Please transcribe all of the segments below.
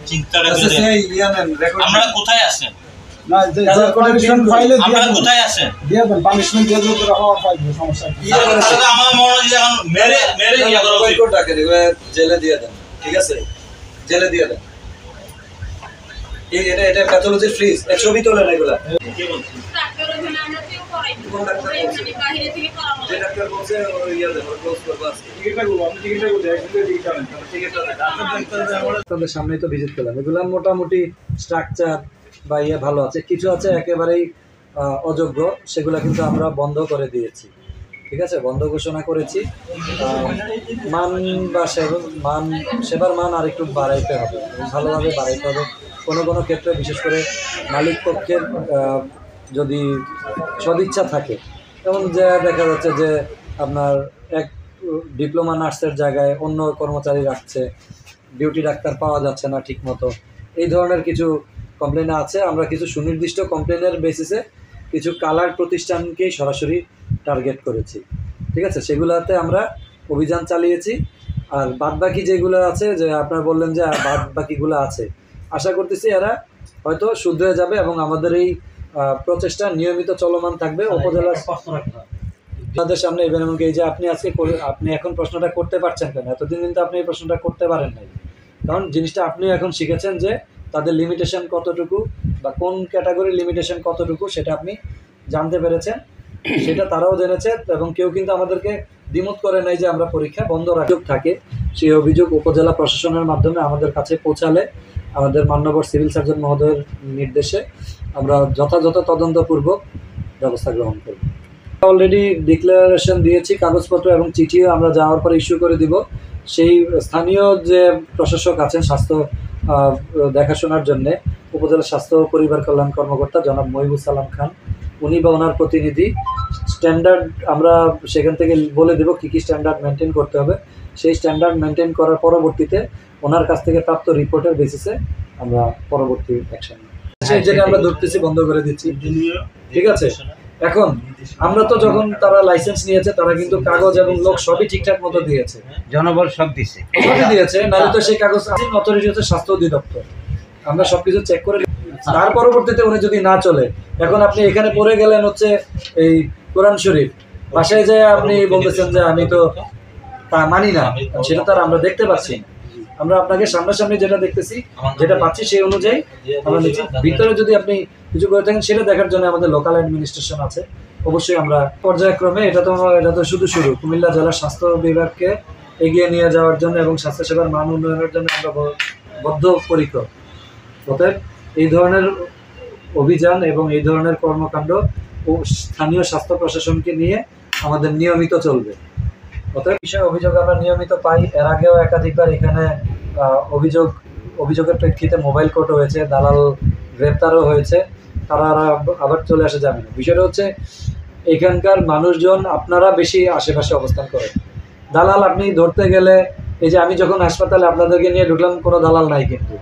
চিন্তাটা আমরা কোথায় আছেন? না যে কন্ডিশন ফাইলে আমরা কোথায় আছেন? দিয়ে দেন পানিশমেন্ট দিয়ে দিতে রাখা পাইবে সমস্যা কি আমার মনে হয় এখন মেরে মেরে ইয়া করা উচিত। কোর্ট ডাকে দেবে জেলে দিয়ে দেন, ঠিক আছে? জেলে দিয়ে দেন। এই এটা প্যাথোলজি ফ্রিজ এক ছবি তোলেন এগুলা। কি বলছেন? ডাক্তার ওখানে আমরা তো করাই দিই। কোন ডাক্তার বলছে? বাইরে থেকে করানো যে ডাক্তার বলছে ওই ইয়া দেন, ক্লোজ করব আজকে। টিকিটটা করব আপনি টিকিটটা করতে একসাথে টিকিটটা নেন টিকিটটা দেন। আপনাদের সামনেই তো ভিজিট করলাম। এগুলো মোটামুটি স্ট্রাকচার বা ইয়ে ভালো আছে, কিছু আছে একেবারেই অযোগ্য, সেগুলো কিন্তু আমরা বন্ধ করে দিয়েছি। ঠিক আছে, বন্ধ ঘোষণা করেছি। মান বা সেবার মান আর একটু বাড়াইতে হবে, ভালোভাবে বাড়াইতে হবে। কোনো কোনো ক্ষেত্রে বিশেষ করে মালিক পক্ষের যদি সদিচ্ছা থাকে, যেমন যে দেখা যাচ্ছে যে আপনার এক ডিপ্লোমা নার্সের জায়গায় অন্য কর্মচারী রাখছে, ডিউটি ডাক্তার পাওয়া যাচ্ছে না ঠিক মতো, এই ধরনের কিছু কমপ্লেন আছে। আমরা কিছু সুনির্দিষ্ট কমপ্লেনের বেসিসে কিছু কালার প্রতিষ্ঠানকেই সরাসরি টার্গেট করেছি। ঠিক আছে, সেগুলোতে আমরা অভিযান চালিয়েছি। আর বাদবাকি যেগুলো আছে, যে আপনারা বললেন যে বাদবাকিগুলো আছে, আশা করতেছি এরা হয়তো শুধরে যাবে এবং আমাদের এই প্রচেষ্টা নিয়মিত চলমান থাকবে। উপজেলার আপনাদের সামনে এবার এমনকি এই যে আপনি আজকে আপনি এখন প্রশ্নটা করতে পারছেন কেন, এতদিন কিন্তু আপনি এই প্রশ্নটা করতে পারেন নাই, কারণ জিনিসটা আপনি এখন শিখেছেন যে তাদের লিমিটেশন কতটুকু বা কোন ক্যাটাগরির লিমিটেশন কতটুকু সেটা আপনি জানতে পেরেছেন, সেটা তারাও জেনেছে। এবং কেউ কিন্তু আমাদেরকে দ্বিমত করে নাই যে আমরা পরীক্ষা বন্ধ রাখতে থাকে। সেই অভিযোগ উপজেলা প্রশাসনের মাধ্যমে আমাদের কাছে পৌঁছালে আমাদের মাননীয় সিভিল সার্জন মহোদয়ের নির্দেশে আমরা যথাযথ তদন্তপূর্বক ব্যবস্থা গ্রহণ করব। অলরেডি ডিক্লারেশন দিয়েছি, কাগজপত্র এবং চিঠিও আমরা যাওয়ার পরে ইস্যু করে দিব। সেই স্থানীয় যে প্রশাসক আছেন স্বাস্থ্য দেখাশোনার জন্যে, উপজেলা স্বাস্থ্য পরিবার কল্যাণ কর্মকর্তা জনাব মহিবুল সালাম খান, উনি বা ওনার প্রতিনিধি স্ট্যান্ডার্ড আমরা সেখান থেকে বলে দেব কী কী স্ট্যান্ডার্ড মেনটেন করতে হবে। সেই স্ট্যান্ডার্ড মেনটেন করার পরবর্তীতে ওনার কাছ থেকে প্রাপ্ত রিপোর্টের বেসিসে আমরা পরবর্তী অ্যাকশন যেটা আমরা ধরতেছি বন্ধ করে দিচ্ছি। ঠিক আছে, এখন আমরা তো যখন তারা লাইসেন্স নিয়েছে তারা কিন্তু কাগজ এবং লোক সবই ঠিকঠাক মতো দিয়েছে, জনবল সব দিচ্ছে, সবই দিয়েছে, নাহলে তো সেই কাগজ অথরিটি হচ্ছে স্বাস্থ্য অধিদপ্তর। আমরা সবকিছু চেক করে তার পরবর্তীতে উনি যদি না চলে, এখন আপনি এখানে পড়ে গেলেন হচ্ছে এই কোরআন শরীফ, বাসায় যায় আপনি বলতেছেন যে আমি তো তা মানি না, সেটা তার আমরা দেখতে পাচ্ছি। আমরা আপনাকে সামনাসামনি যেটা দেখতেছি, যেটা পাচ্ছি সেই অনুযায়ী আমরা নিচ্ছি। ভিতরে যদি আপনি কিছু করে থাকেন সেটা দেখার জন্য আমাদের লোকাল অ্যাডমিনিস্ট্রেশন আছে, অবশ্যই আমরা পর্যায়ক্রমে এটা তো শুধু শুরু। কুমিল্লা জেলা স্বাস্থ্য বিভাগকে এগিয়ে নিয়ে যাওয়ার জন্য এবং স্বাস্থ্যসেবার মান উন্নয়নের জন্য আমরা বদ্ধপরিকর। অতএব এই ধরনের অভিযান এবং এই ধরনের কর্মকাণ্ড ও স্থানীয় স্বাস্থ্য প্রশাসনকে নিয়ে আমাদের নিয়মিত চলবে। অতএব বিষয়ে অভিযোগ আমরা নিয়মিত পাই। এর আগেও একাধিকবার এখানে অভিযোগের প্রেক্ষিতে মোবাইল কোর্ট হয়েছে, দালাল গ্রেপ্তারও হয়েছে, তারা আবার চলে আসে জামিনে। বিষয়টা হচ্ছে এখানকার মানুষজন আপনারা বেশি আশেপাশে অবস্থান করেন। দালাল আপনি ধরতে গেলে, এই যে আমি যখন হাসপাতালে আপনাদেরকে নিয়ে ঢুকলাম, কোনো দালাল নাই কিন্তু,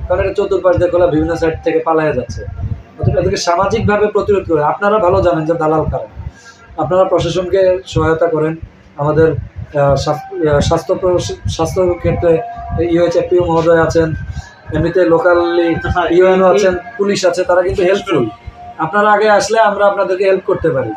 কারণ এটা চতুর্পাশ দিয়ে খোলা, বিভিন্ন সাইড থেকে পালায়া যাচ্ছে। অথবা এদেরকে সামাজিকভাবে প্রতিরোধ করে। আপনারা ভালো জানেন যে দালাল কারা, আপনারা প্রশাসনকে সহায়তা করেন। আমাদের স্বাস্থ্য ক্ষেত্রে ইউএইচএফপিও মহোদয় আছেন, এমনিতে লোকালি ইউএনও আছেন, পুলিশ আছে, তারা কিন্তু হেল্পফুল। আপনারা আগে আসলে আমরা আপনাদেরকে হেল্প করতে পারি।